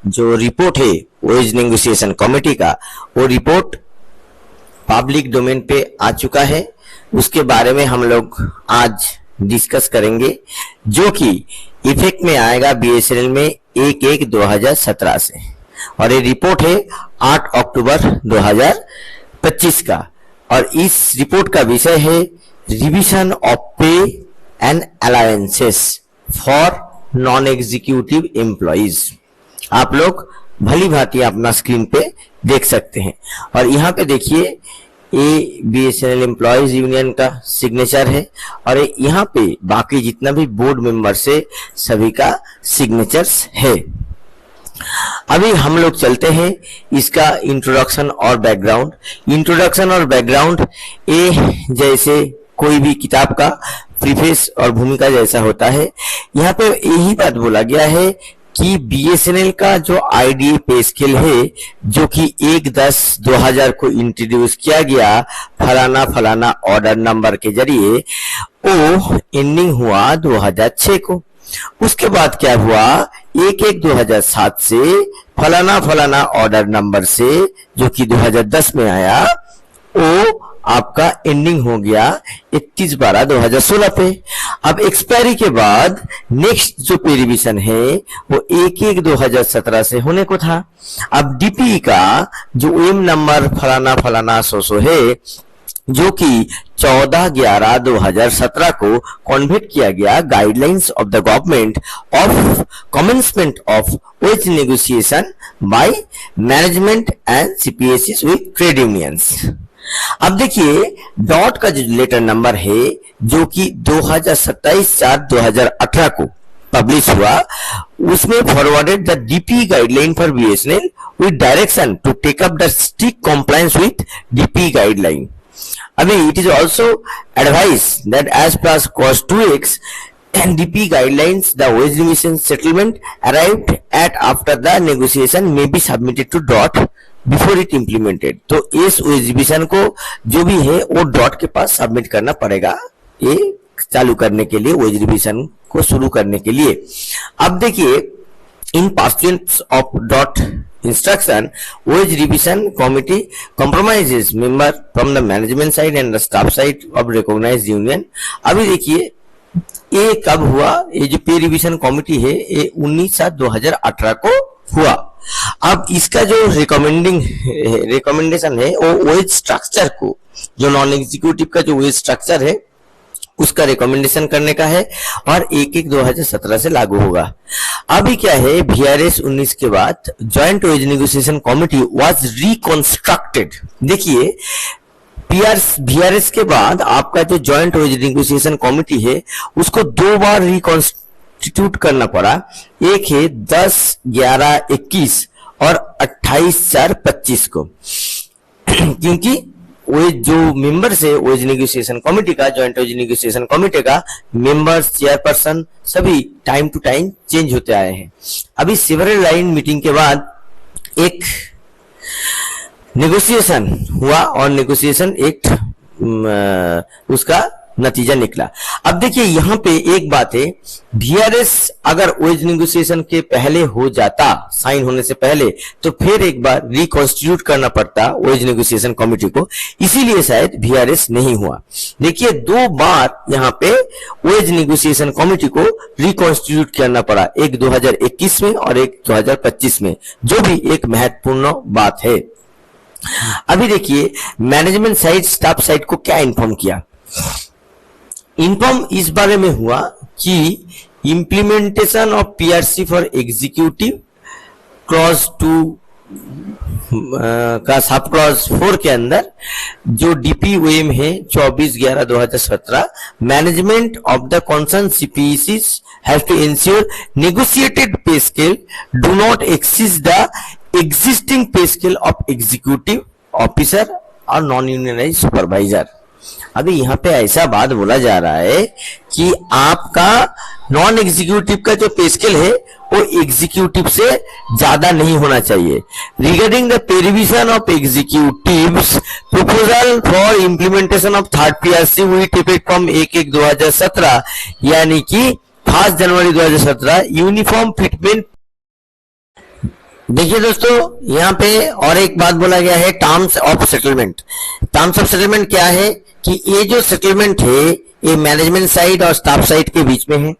जो रिपोर्ट है veg negotiation committee का, वो रिपोर्ट पब्लिक डोमेन पे आ चुका है। उसके बारे में हम लोग आज डिस्कस करेंगे, जो कि इफेक्ट में आएगा बीएसएनएल में 1/1/2017 से, और ये रिपोर्ट है 8 अक्टूबर 2025 का। और इस रिपोर्ट का विषय है रिविजन ऑफ पे and allowances for non executive employees. आप लोग भली भांति अपना स्क्रीन पे देख सकते हैं, और यहाँ पे देखिए ये बीएसएनएल एम्प्लॉइज यूनियन का सिग्नेचर है, और यहाँ पे बाकी जितना भी बोर्ड मेंबर्स है सभी का सिग्नेचर्स है। अभी हम लोग चलते हैं इसका इंट्रोडक्शन और बैकग्राउंड। इंट्रोडक्शन और बैकग्राउंड ये जैसे कोई भी किताब का प्रीफेस और भूमिका जैसा होता है। यहाँ पे यही बात बोला गया है कि बीएसएनएल का जो आईडीए पे स्केल है, जो कि 1/10/2000 को इंट्रोड्यूस किया गया फलाना फलाना ऑर्डर नंबर के जरिए, वो एंडिंग हुआ 2006 को। उसके बाद क्या हुआ, 1/1/2007 से फलाना फलाना ऑर्डर नंबर से, जो कि 2010 में आया, वो आपका एंडिंग हो गया 31/12/2016 पे। अब एक्सपायरी के बाद नेक्स्ट जो पे रिविजन है वो 1/1/2017 से होने को था। अब डीपी का जो ओएम नंबर फलाना फलाना सो है, जो कि 14/11/2017 को कन्वर्ट किया गया guidelines of the government of commencement of ways negotiation by management and CPSC with trade unions. अब देखिए डॉट का जो लेटर नंबर है, जो कि 2027/4/2018 को पब्लिश हुआ, उसमें forwarded the DP guideline for BSNL with direction to take up the strict compliance with DP guideline. अभी it is also advice that as per clause 2x and DP guidelines, the wage revision settlement arrived at after the negotiation may be submitted to DOT before it implemented। तो इस veg revision को जो भी है वो dot के पास submit करना पड़ेगा, ये चालू करने के लिए, वेज रिविजन को शुरू करने के लिए। अब देखिए इन pursuance of DOT instruction, wage revision committee compromises member from the management side and the staff side of recognized union। अभी देखिए ये कब हुआ, ये जो पे रिविजन कमेटी है ये 19/7/2018 को हुआ। अब इसका जो रिकमेंडेशन है वो वेज स्ट्रक्चर को, जो नॉन एग्जीक्यूटिव का जो वेज स्ट्रक्चर है उसका रिकमेंडेशन करने का है, और 1/1/2017 से लागू होगा। अभी क्या है, VRS 19 के बाद joint wage negotiation committee was reconstructed. देखिए VRS के बाद आपका जो ज्वाइंट वेज नेगोशिएशन कमेटी है उसको 2 बार रिकॉन्स्टिट्यूट करना पड़ा। एक है 10/11/21 और 28/4/25 को, क्योंकि वो जो मेंबर्स है वेज नेगोशिएशन कमेटी का, ज्वाइंट वेज नेगोशिएशन कमेटी का मेंबर्स, चेयरपर्सन सभी टाइम टू टाइम चेंज होते आए हैं। अभी सेवरल लाइन मीटिंग के बाद एक नेगोशिएशन हुआ और नेगोशिएशन एक्ट उसका नतीजा निकला। अब देखिए यहाँ पे एक बात है, VRS अगर वेज नेगोशिएशन के पहले हो जाता, साइन होने से पहले, तो फिर एक बार रिकॉन्स्टिट्यूट करना पड़ता वेज नेगोशिएशन कमेटी को, इसीलिए शायद VRS नहीं हुआ। देखिए 2 बार यहाँ पे वेज नेगोशिएशन कमेटी को रिकॉन्स्टिट्यूट करना पड़ा, एक 2021 में और एक 2025 में, जो भी एक महत्वपूर्ण बात है। अभी देखिए मैनेजमेंट साइड स्टाफ साइड को क्या इन्फॉर्म किया। इन्फॉर्म इस बारे में हुआ कि implementation of PRC for executive clause 2 का सब क्लॉज 4 के अंदर जो डीपीओएम है 24/11/2017, management of the concern CPSEs have to ensure negotiated pay scale do not exceed the existing pay scale of executive officer और नॉन यूनियनाइज सुपरवाइजर। अभी यहाँ पे ऐसा बात बोला जा रहा है कि आपका नॉन एग्जीक्यूटिव का जो पे स्केल है वो एग्जीक्यूटिव से ज्यादा नहीं होना चाहिए। Regarding the pay revision of executives proposal for implementation of third PRC with effect from 1/1/2017 यानी कि 1 जनवरी 2017 यूनिफॉर्म फिटमेंट देखिए दोस्तों, यहाँ पे और एक बात बोला गया है, terms of settlement. Terms of settlement क्या है कि ये जो सेटलमेंट है ये मैनेजमेंट साइड और स्टाफ साइड के बीच में है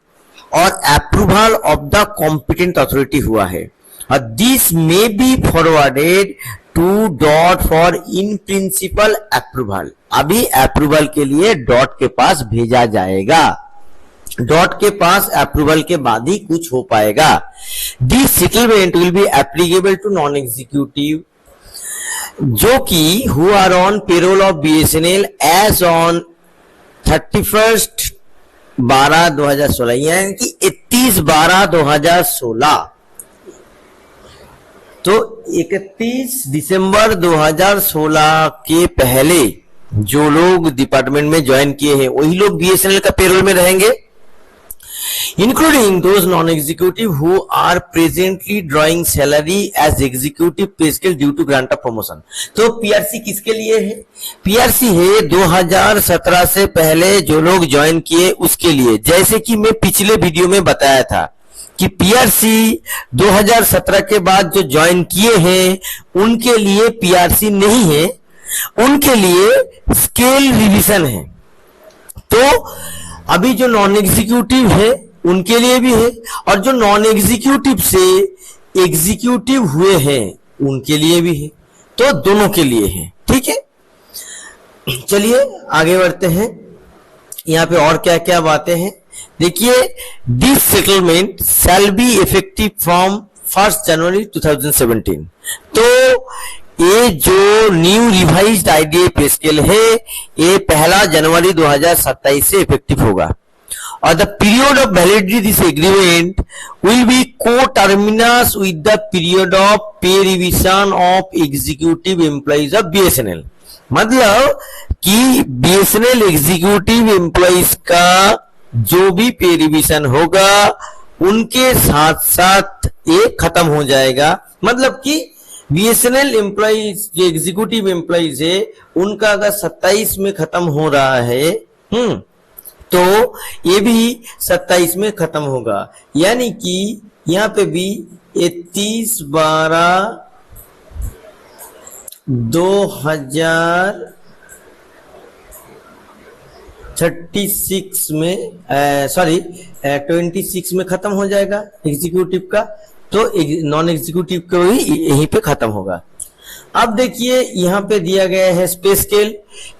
और approval of the competent authority हुआ है और this may be forwarded to dot for in principle approval. अभी अप्रूवल के लिए डॉट के पास भेजा जाएगा, डॉट के पास अप्रूवल के बाद ही कुछ हो पाएगा। This settlement will be applicable to non executive जो कि who are on payroll of BSNL as on 31/12/2016 यानी कि 31/12/2016। तो 31 दिसंबर 2016 के पहले जो लोग डिपार्टमेंट में ज्वाइन किए हैं वही लोग बीएसएनएल का पेरोल में रहेंगे, including those non-executive who are presently drawing salary as executive pay scale due to grant of promotion। तो पीआरसी किसके लिए है? पीआरसी है 2017 से पहले जो लोग ज्वाइन किए उसके लिए। जैसे कि मैं पिछले वीडियो में बताया था कि पीआरसी 2017 के बाद जो ज्वाइन किए हैं उनके लिए पीआरसी नहीं है, उनके लिए स्केल रिविजन है। तो अभी जो नॉन एग्जीक्यूटिव है उनके लिए भी है और जो नॉन एग्जीक्यूटिव से एग्जीक्यूटिव हुए हैं उनके लिए भी है, तो दोनों के लिए है। ठीक है, चलिए आगे बढ़ते हैं। यहां पे और क्या क्या बातें हैं देखिए। This settlement shall be effective from 1 January 2017। तो ये जो new revised IDA pay scale है ये 1 जनवरी 2027 से इफेक्टिव होगा और the period of validity this agreement will be co-terminus with the period of pay revision of executive employees of BSNL. मतलब कि बीएसएनएल एग्जीक्यूटिव एम्प्लॉइज का जो भी पे रिविजन होगा उनके साथ साथ ये खत्म हो जाएगा। मतलब कि बीएसएनएल एम्प्लॉइज जो एग्जीक्यूटिव एम्प्लॉइज है उनका अगर 27 में खत्म हो रहा है तो ये भी 27 में खत्म होगा। यानी कि यहाँ पे भी 31/12/2036 में 26 में खत्म हो जाएगा एग्जीक्यूटिव का, तो नॉन एग्जीक्यूटिव को ही यहीं पे खत्म होगा। अब देखिए यहाँ पे दिया गया है पे स्केल।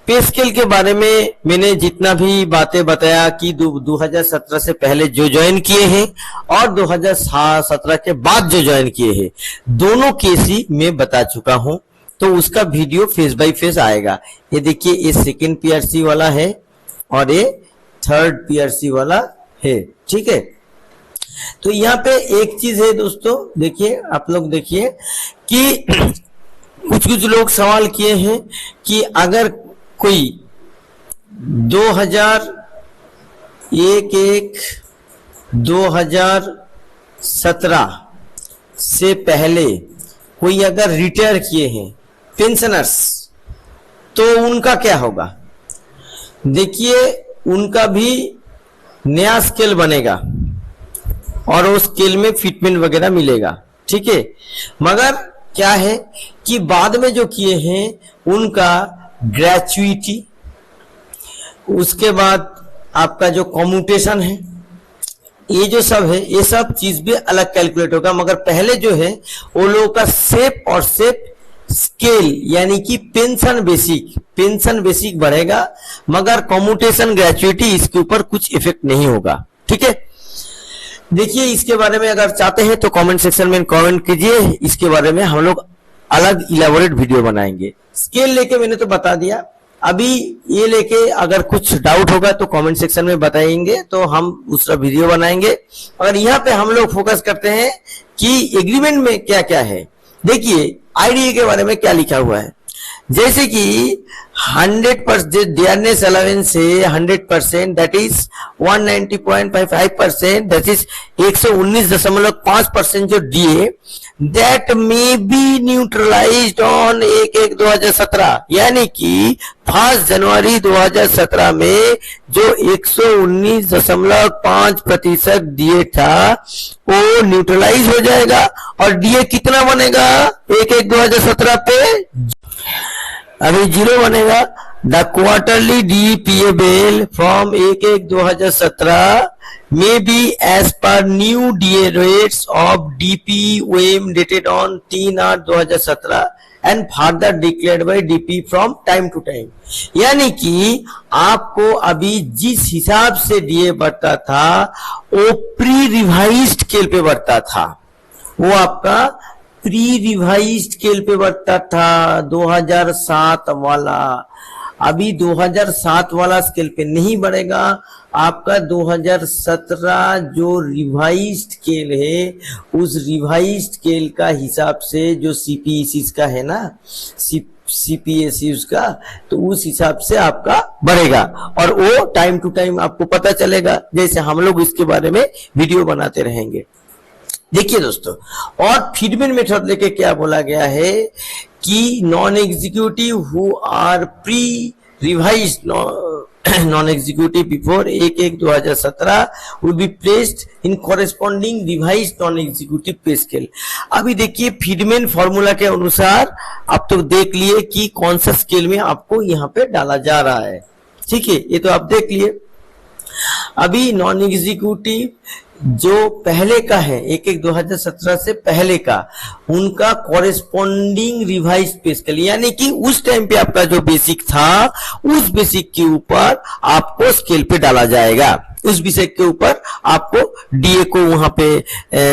पे स्केल के बारे में मैंने जितना भी बातें बताया कि 2017 से पहले जो ज्वाइन किए हैं और 2017 के बाद जो ज्वाइन किए हैं दोनों केस ही मैं बता चुका हूं, तो उसका वीडियो फेस बाय फेस आएगा। ये देखिए ये सेकेंड पीआरसी वाला है और ये थर्ड पीआरसी वाला है। ठीक है, तो यहाँ पे एक चीज है दोस्तों, देखिए आप लोग देखिए कि कुछ लोग सवाल किए हैं कि अगर कोई 2001-2017 से पहले कोई अगर रिटायर किए हैं पेंशनर्स तो उनका क्या होगा। देखिए उनका भी नया स्केल बनेगा और उस स्केल में फिटमेंट वगैरह मिलेगा। ठीक है, मगर क्या है कि बाद में जो किए हैं उनका ग्रेचुइटी, उसके बाद आपका जो कम्यूटेशन है, ये जो सब है ये सब चीज भी अलग कैलकुलेट होगा। मगर पहले जो है वो लोगों का सेप और सेप स्केल यानी कि पेंशन बेसिक बढ़ेगा, मगर कम्यूटेशन ग्रेचुइटी इसके ऊपर कुछ इफेक्ट नहीं होगा। ठीक है, देखिए इसके बारे में अगर चाहते हैं तो कमेंट सेक्शन में कमेंट कीजिए, इसके बारे में हम लोग अलग इलेबोरेट वीडियो बनाएंगे। स्केल लेके मैंने तो बता दिया, अभी ये लेके अगर कुछ डाउट होगा तो कमेंट सेक्शन में बताएंगे तो हम उसका वीडियो बनाएंगे। और यहाँ पे हम लोग फोकस करते हैं कि एग्रीमेंट में क्या क्या है। देखिए आईडीए के बारे में क्या लिखा हुआ है, जैसे कि 100% डियरनेस अलाउंस है 100%, दैट इज 190.55%, दैट इज 119.5% जो DA that may be neutralised on 1/1/2017, यानी कि 5 जनवरी 2017 में जो 119.5% डीए था वो न्यूट्रलाइज हो जाएगा और डीए कितना बनेगा 1/1/2017 पे, अभी 0 बनेगा। The quarterly D payable from 1/1/2017 may be as per new DA rates of DPOM dated on 3/8/2017 and further declared by DP from time to time। यानी कि आपको अभी जिस हिसाब से डीए बढ़ता था वो प्री रिवाइज्ड स्केल पे बढ़ता था, वो आपका प्री रिवाइज्ड स्केल पे बढ़ता था 2007 वाला। अभी 2007 वाला स्केल पे नहीं बढ़ेगा, आपका 2017 जो रिवाइज्ड स्केल है उस रिवाइज्ड स्केल का हिसाब से जो सीपीएससी का है ना, सीपीएससी का, तो उस हिसाब से आपका बढ़ेगा और वो टाइम टू टाइम आपको पता चलेगा, जैसे हम लोग इसके बारे में वीडियो बनाते रहेंगे। देखिए दोस्तों, और फीडमैन मेथड लेके क्या बोला गया है कि non executive who are pre revised non executive before 1/1/2017 will be placed in corresponding revised non executive pay scale. अभी देखिए फीडमैन फॉर्मूला के अनुसार आप तो देख लिए कि कौन सा स्केल में आपको यहाँ पे डाला जा रहा है, ठीक है, ये तो आप देख लिए। अभी नॉन एग्जीक्यूटिव जो पहले का है 1/1/2017 से पहले का, उनका कॉरेस्पॉन्डिंग रिवाइज पे स्केल, यानी कि उस टाइम पे आपका जो बेसिक था उस बेसिक के ऊपर आपको स्केल पे डाला जाएगा, उस विषय के ऊपर आपको डीए को वहां पे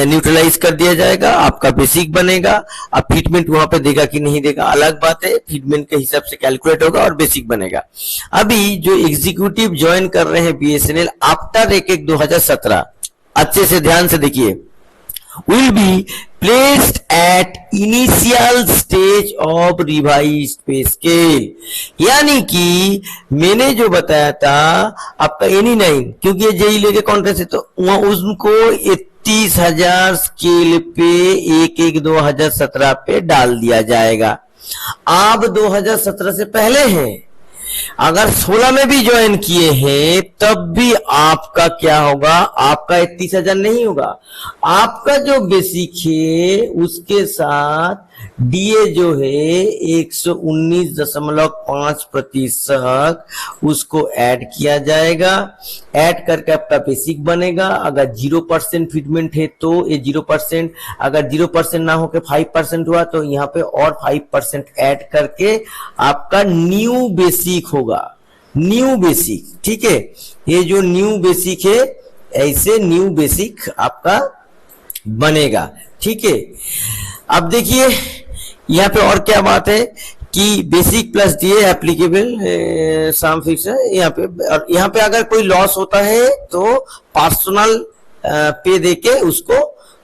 न्यूट्रलाइज कर दिया जाएगा, आपका बेसिक बनेगा। अब फिटमेंट वहां पे देगा कि नहीं देगा अलग बात है, फिटमेंट के हिसाब से कैलकुलेट होगा और बेसिक बनेगा। अभी जो एग्जीक्यूटिव ज्वाइन कर रहे हैं बीएसएनएल आफ्टर 1/1/2017, अच्छे से ध्यान से देखिए, will be placed at initial stage of revised pay scale, यानी कि मैंने जो बताया था आपका एनी 9, क्योंकि ये जेई लेके कॉन्ट्रेक्ट है तो वहां उनको 31,000 स्केल पे 1/1/2017 पे डाल दिया जाएगा। आप 2017 से पहले हैं, अगर 16 में भी ज्वाइन किए हैं तब भी आपका क्या होगा, आपका 31,000 नहीं होगा, आपका जो बेसिक है उसके साथ डीए जो है 119.5% उसको ऐड किया जाएगा। ऐड करके आपका बेसिक बनेगा। अगर 0% फिटमेंट है तो ये 0%, अगर 0% ना होकर 5% हुआ तो यहाँ पे और 5% ऐड करके आपका न्यू बेसिक होगा, न्यू बेसिक, ठीक है। ये जो न्यू बेसिक है ऐसे न्यू बेसिक आपका बनेगा, ठीक है। अब देखिए यहाँ पे और क्या बात है कि बेसिक प्लस डीए एप्लीकेबल सम फिक्स है यहाँ पे, और यहाँ पे अगर कोई लॉस होता है तो पर्सनल पे देके उसको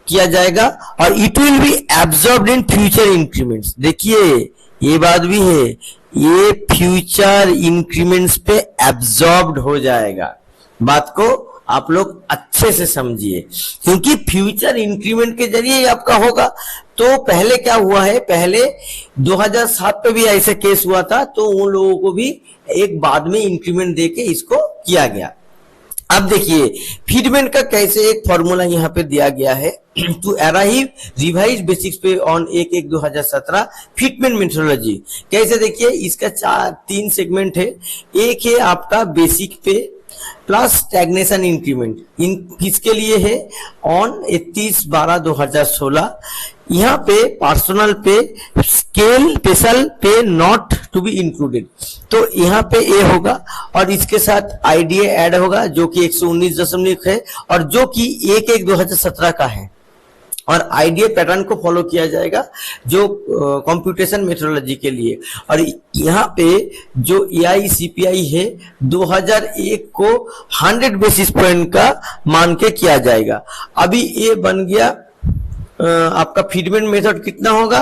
किया जाएगा और it will be absorbed in future increments. देखिए ये बात भी है, ये फ्यूचर इंक्रीमेंट्स पे एब्जॉर्ब्ड हो जाएगा। बात को आप लोग अच्छे से समझिए, क्योंकि फ्यूचर इंक्रीमेंट के जरिए आपका होगा। तो पहले क्या हुआ है, पहले 2007 पे भी ऐसे केस हुआ था, तो उन लोगों को भी एक बाद में इंक्रीमेंट देके इसको किया गया। अब देखिए फीडमेंट का कैसे एक फॉर्मूला यहाँ पे दिया गया है टू अराइव रिवाइज बेसिक्स पे ऑन 1/1/2017 फिटमेंट मेथोडोलॉजी। कैसे देखिए, इसका 3 सेगमेंट है। एक है आपका बेसिक पे प्लस स्टैग्नेशन इंक्रीमेंट, इन किसके लिए है, ऑन 31/12/2016। यहाँ पे पर्सनल पे स्केल स्पेशल पे नॉट टू बी इंक्लूडेड, तो यहाँ पे ए होगा और इसके साथ आईडीए ऐड होगा जो कि 119.1 है और जो कि 1/1/2017 का है, और आईडीए पैटर्न को फॉलो किया जाएगा जो कंप्यूटेशन मेथोडोलॉजी के लिए। और यहाँ पे जो एआईसीपीआई है 2001 को 100 बेसिस पॉइंट का मान के किया जाएगा। अभी ये बन गया आपका फीडबैक मेथड कितना होगा,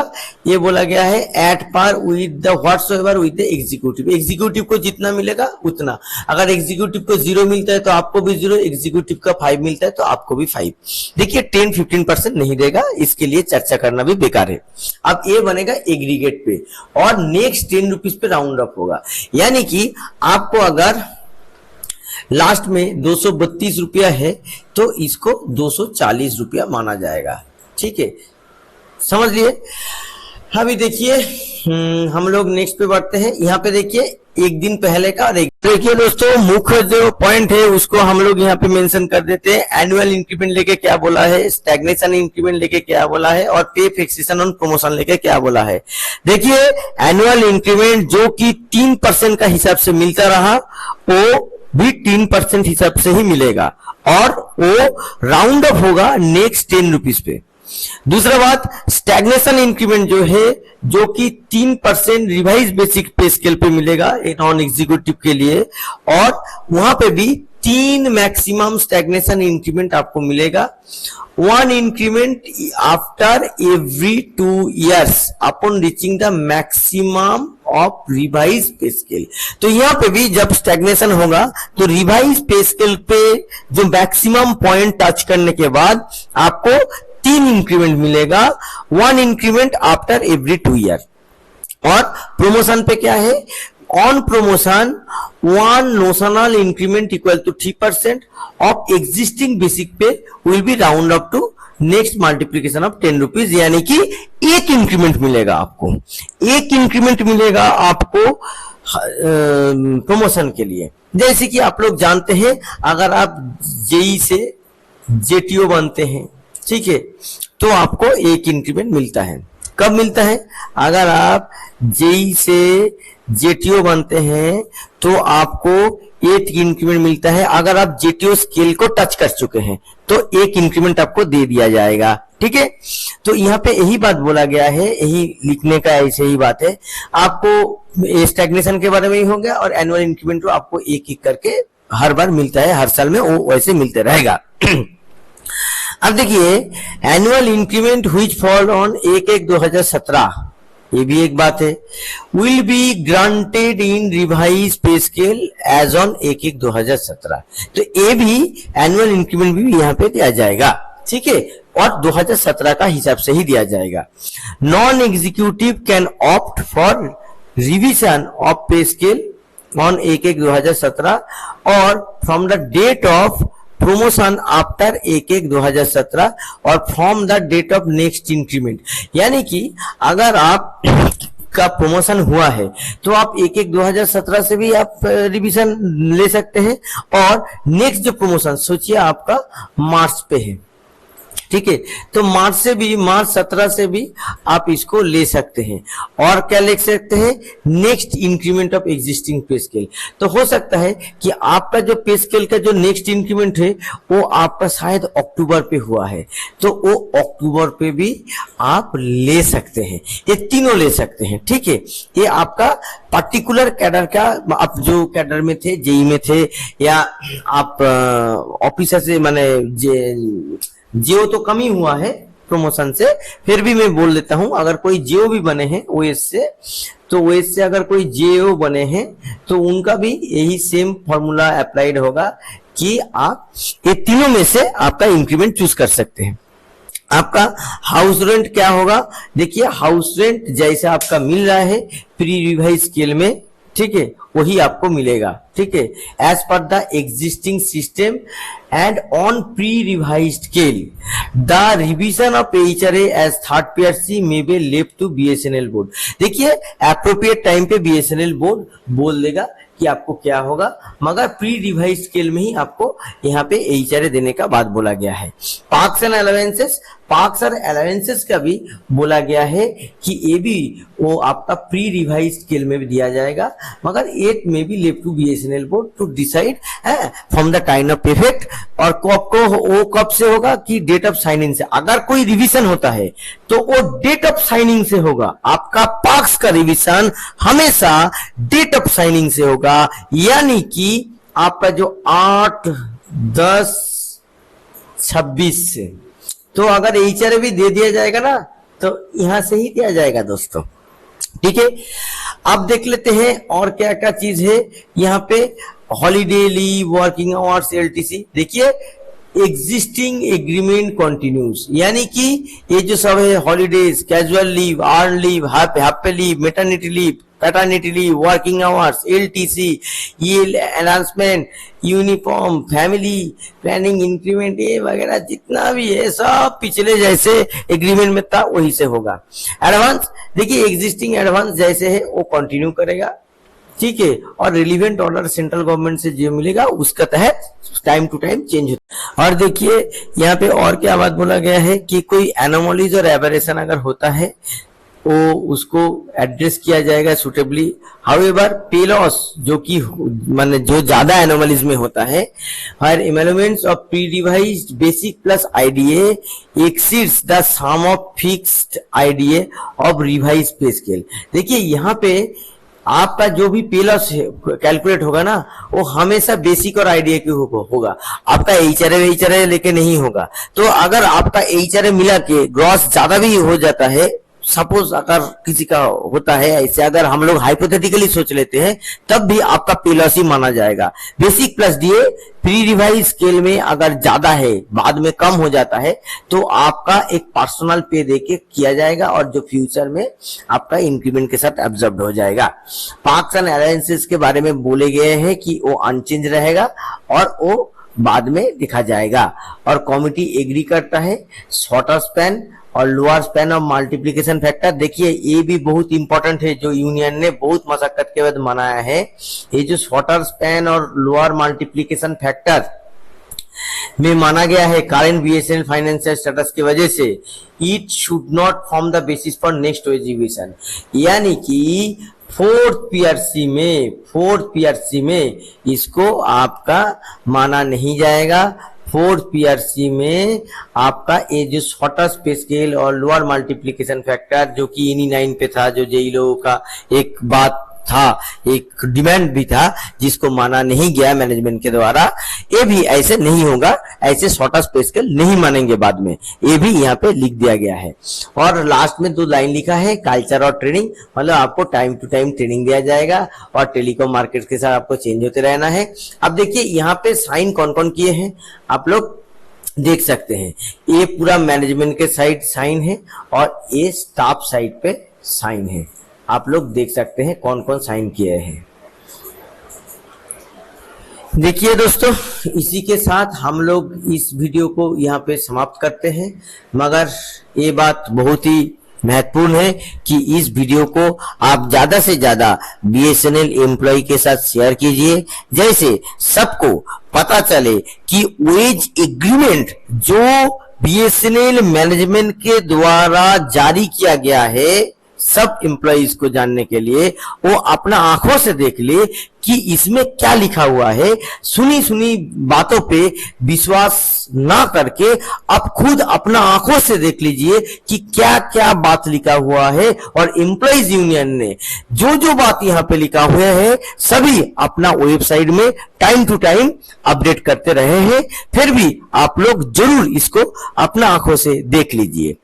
ये बोला गया है at par with the whatsoever with the executive. Executive को जितना मिलेगा उतना, अगर एग्जीक्यूटिव को 0 मिलता है तो आपको भी 0, एग्जीक्यूटिव का 5 मिलता है तो आपको भी 5। देखिए 10-15% नहीं देगा, इसके लिए चर्चा करना भी बेकार है। अब ये बनेगा एग्रीगेट पे और नेक्स्ट 10 रुपीज पे राउंड अप होगा, यानी कि आपको अगर लास्ट में 232 रुपया है तो इसको 240 रुपया माना जाएगा। ठीक है, समझ लिए। अभी देखिए हम लोग नेक्स्ट पे बढ़ते हैं। यहाँ पे देखिए एक दिन पहले का देखिए दोस्तों, मुख्य जो पॉइंट है उसको हम लोग यहाँ पे मेंशन कर देते हैं। एनुअल इंक्रीमेंट लेके क्या बोला है, स्टैग्नेशन इंक्रीमेंट लेके क्या बोला है और पे फिक्सेशन ऑन प्रमोशन लेके क्या बोला है। देखिए एनुअल इंक्रीमेंट जो कि 3% का हिसाब से मिलता रहा वो भी 3% हिसाब से ही मिलेगा और वो राउंड अप होगा नेक्स्ट 10 रुपीज पे। दूसरा बात, स्टैग्नेशन इंक्रीमेंट जो है जो कि 3% रिवाइज बेसिक पे स्केल पे मिलेगा नॉन एग्जीक्यूटिव के लिए, और वहां पे भी 3 मैक्सिमम स्टैग्नेशन इंक्रीमेंट आपको मिलेगा। 1 increment after every 2 years upon reaching the maximum of revise pay scale. तो यहाँ पे भी जब स्टैग्नेशन होगा तो रिवाइज पे स्केल पे जो मैक्सिमम पॉइंट टच करने के बाद आपको 3 इंक्रीमेंट मिलेगा, 1 इंक्रीमेंट आफ्टर एवरी 2 year। और प्रमोशन पे क्या है, on promotion 1 notional increment equal to 3% of existing basic pay will be round up to next multiplication of 10 rupees, यानी कि 1 इंक्रीमेंट मिलेगा आपको, 1 इंक्रीमेंट मिलेगा आपको प्रमोशन के लिए। जैसे कि आप लोग जानते हैं अगर आप जेई से जेटीओ बनते हैं, ठीक है, तो आपको 1 इंक्रीमेंट मिलता है। कब मिलता है, अगर आप जेई से जेटीओ बनते हैं तो आपको 1 इंक्रीमेंट मिलता है। अगर आप जेटीओ स्केल को टच कर चुके हैं तो 1 इंक्रीमेंट आपको दे दिया जाएगा। ठीक है, तो यहाँ पे यही बात बोला गया है, यही लिखने का ऐसे ही बात है। आपको स्टैग्नेशन के बारे में ही हो गया और एनुअल इंक्रीमेंट आपको एक एक करके हर बार मिलता है, हर साल में वो वैसे मिलते रहेगा। अब देखिए annual increment which fall on 1/1/2017, ये भी एक बात है, will be granted in revise pay scale as on 1/1/2017। तो ये भी एनुअल इंक्रीमेंट भी यहाँ पे दिया जाएगा, ठीक है, और 2017 का हिसाब से ही दिया जाएगा। Non executive can opt for revision of pay scale on 1/1/2017 और from the date of promotion after 1/1/2017 और from the date of next increment. यानी कि अगर आप का प्रमोशन हुआ है तो आप 1/1/2017 से भी आप रिवीजन ले सकते हैं, और नेक्स्ट जो प्रमोशन सोचिए आपका मार्च पे है, ठीक है, तो मार्च 17 से भी आप इसको ले सकते हैं। और क्या ले सकते हैं, next increment of existing pay scale. तो हो सकता है कि आपका जो पे स्केल का जो नेक्स्ट इंक्रीमेंट है वो आपका शायद अक्टूबर पे हुआ है, तो वो अक्टूबर पे भी आप ले सकते हैं। ये तीनों ले सकते हैं, ठीक है। ये आपका पर्टिकुलर कैडर का, आप जो कैडर में थे, जेई में थे, या आप ऑफिसर से, माने जियो तो कम ही हुआ है प्रमोशन से, फिर भी मैं बोल देता हूं, अगर कोई जियो भी बने हैं ओएस से, तो ओएस से अगर कोई जियो बने हैं तो उनका भी यही सेम फॉर्मूला अप्लाइड होगा कि आप ये तीनों में से आपका इंक्रीमेंट चूज कर सकते हैं। आपका हाउस रेंट क्या होगा, देखिए हाउस रेंट जैसे आपका मिल रहा है प्री रिवाइज स्केल में, ठीक है, वही आपको मिलेगा, ठीक है, as per the existing system and on pre revised scale the revision of HRA as third PRC may be left to BSNL board. देखिए एप्रोप्रिएट टाइम पे बीएसएनएल बोर्ड बोल देगा कि आपको क्या होगा, मगर प्री रिवाइज स्केल में ही आपको यहाँ पे एचआरए देने का बात बोला गया है। पार्क्स एंड अलाउंसेस, पार्क्स और अलाउंसेस का भी बोला गया है कि ये भी वो आपका प्री रिवाइज स्केल में भी दिया जाएगा, मगर it may be left to BSNL board to decide from the time of effect. और वो कब से होगा कि डेट ऑफ साइनिंग से। अगर कोई रिवीजन होता है तो वो डेट ऑफ साइनिंग से होगा, आपका पार्क्स का रिवीजन हमेशा डेट ऑफ साइनिंग से होगा, यानी कि आपका जो 8, 10, 26 से तो अगर एचआरए भी दे दिया जाएगा ना तो यहां से ही दिया जाएगा दोस्तों। ठीक है, अब देख लेते हैं और क्या क्या चीज है यहाँ पे। Holiday leave, working hours, LTC. देखिए एग्जिस्टिंग एग्रीमेंट कंटिन्यूस, यानी कि ये जो सब है holidays, casual leave, earn leave, half pay leave, maternity leave, paternity leave, working hours, LTC, ये announcement, uniform, family planning, increment, ये वगैरह जितना भी है सब पिछले जैसे एग्रीमेंट में था वही से होगा। एडवांस, देखिए एग्जिस्टिंग एडवांस जैसे है वो कंटिन्यू करेगा। ठीक है, और रिलीवेंट ऑर्डर सेंट्रल गवर्नमेंट से जो मिलेगा उसका तहत टाइम टू टाइम चेंज होता है। और देखिए यहाँ पे और क्या बात बोला गया है कि कोई एनोमलीज और एबरेशन अगर होता है वो उसको एड्रेस किया जाएगा सुटेबली। हाउएवर पे लॉस जो कि माने जो ज्यादा एनोमलीज में होता है, हर amendments of pre revised basic plus IDA exceeds the sum of fixed IDA of revised pay scale. देखिए यहाँ पे आपका जो भी पे लॉस कैलकुलेट होगा ना वो हमेशा बेसिक और आईडीए के होगा, आपका एचआरए लेके नहीं होगा। तो अगर आपका एचआरए मिला के ग्रॉस ज्यादा भी हो जाता है, सपोज अगर किसी का होता है ऐसे, अगर हम लोग हाइपोथेटिकली सोच लेते हैं तब भी आपका पे लॉस ही माना जाएगा। Basic plus DA pre revise scale में अगर ज्यादा है बाद में कम हो जाता है तो आपका एक पर्सनल पे देके किया जाएगा और जो फ्यूचर में आपका इंक्रीमेंट के साथ एब्जॉर्ब हो जाएगा। पार्क्स एंड अलायंसेस के बारे में बोले गए हैं कि वो अनचेंज रहेगा और वो बाद में दिखा जाएगा। और कमिटी एग्री करता है शॉर्टर स्पैन और lower span of multiplication factor. देखिए ये भी बहुत इंपॉर्टेंट है, जो यूनियन ने बहुत मशक्कत के बाद मनाया है। ये जो शॉर्टर स्पैन और लोअर मल्टीप्लिकेशन फैक्टर में माना गया है करेंट बीएसएनएल फाइनेंशियल स्टेटस की वजह से, it should not form the basis for next education, यानी कि फोर्थ पीआरसी में इसको आपका माना नहीं जाएगा। फोर्थ पीआरसी में आपका ये जो शॉर्टेस्ट पे स्केल और लोअर मल्टीप्लिकेशन फैक्टर जो कि एनी 9 पे था, जो जेई लोगों का एक बात था, एक डिमांड भी था जिसको माना नहीं गया मैनेजमेंट के द्वारा, ये भी ऐसे नहीं होगा, ऐसे शॉर्टेस्ट पे स्केल नहीं मानेंगे बाद में, ये भी यहाँ पे लिख दिया गया है। और लास्ट में 2 लाइन लिखा है कल्चर और ट्रेनिंग, मतलब आपको टाइम टू टाइम ट्रेनिंग दिया जाएगा और टेलीकॉम मार्केट के साथ आपको चेंज होते रहना है। अब देखिए यहाँ पे साइन कौन कौन किए हैं आप लोग देख सकते हैं। ये पूरा मैनेजमेंट के साइड साइन है और ये स्टाफ साइड पे साइन है, आप लोग देख सकते हैं कौन कौन साइन किए हैं। देखिए दोस्तों इसी के साथ हम लोग इस वीडियो को यहाँ पे समाप्त करते हैं, मगर ये बात बहुत ही महत्वपूर्ण है कि इस वीडियो को आप ज्यादा से ज्यादा बीएसएनएल एम्प्लॉय के साथ शेयर कीजिए, जैसे सबको पता चले कि वेज एग्रीमेंट जो बीएसएनएल मैनेजमेंट के द्वारा जारी किया गया है, सब एम्प्लॉइज को जानने के लिए वो अपना आंखों से देख ले कि इसमें क्या लिखा हुआ है। सुनी सुनी बातों पे विश्वास ना करके आप खुद अपना आंखों से देख लीजिए कि क्या क्या बात लिखा हुआ है। और एम्प्लॉइज यूनियन ने जो जो बात यहाँ पे लिखा हुआ है सभी अपना वेबसाइट में टाइम टू टाइम अपडेट करते रहे हैं, फिर भी आप लोग जरूर इसको अपना आंखों से देख लीजिए।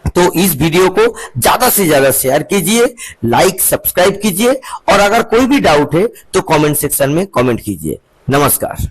तो इस वीडियो को ज्यादा से ज्यादा शेयर कीजिए, लाइक सब्सक्राइब कीजिए और अगर कोई भी डाउट है तो कमेंट सेक्शन में कमेंट कीजिए। नमस्कार।